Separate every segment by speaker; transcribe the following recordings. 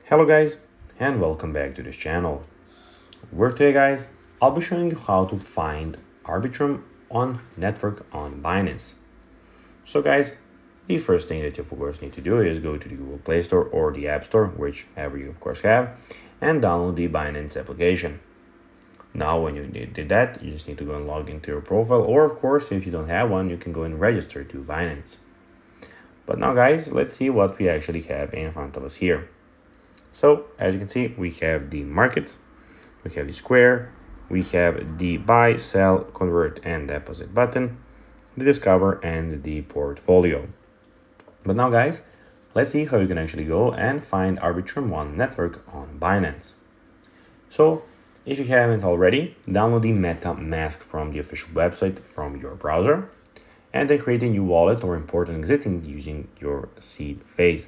Speaker 1: Hello guys, and welcome back to this channel. Where today guys, I'll be showing you how to find Arbitrum on network on Binance. So guys, the first thing that you of course need to do is go to the Google Play Store or the App Store, whichever you of course have, and download the Binance application. Now when you did that, you just need to go and log into your profile, or of course if you don't have one, you can go and register to Binance. But now guys, let's see what we actually have in front of us here. So as you can see, we have the markets, we have the square, we have the buy, sell, convert, and deposit button, the discover, and the portfolio. But now guys, let's see how you can actually go and find Arbitrum on network on Binance. So if you haven't already, download the MetaMask from the official website from your browser, and then create a new wallet or import an existing using your seed phase.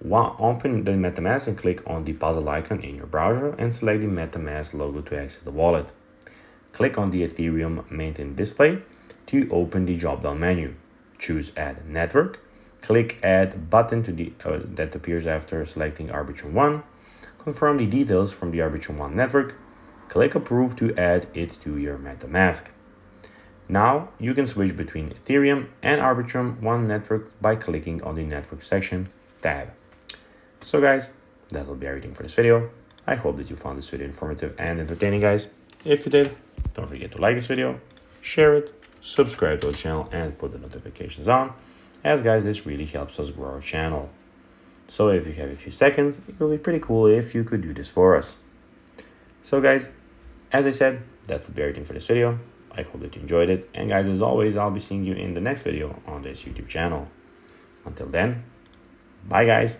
Speaker 1: Open the MetaMask and click on the puzzle icon in your browser and select the MetaMask logo to access the wallet. Click on the Ethereum maintain display to open the drop-down menu. Choose Add Network. Click Add button to the that appears after selecting Arbitrum 1. Confirm the details from the Arbitrum 1 network. Click Approve to add it to your MetaMask. Now you can switch between Ethereum and Arbitrum 1 network by clicking on the Network section tab. So guys, that will be everything for this video. I hope that you found this video informative and entertaining guys. If you did, don't forget to like this video, share it, subscribe to the channel, and put the notifications on, as guys this really helps us grow our channel. So if you have a few seconds, it will be pretty cool if you could do this for us. So guys, as I said, that will be everything for this video. I hope that you enjoyed it, and guys, as always, I'll be seeing you in the next video on this YouTube channel. Until then, bye guys.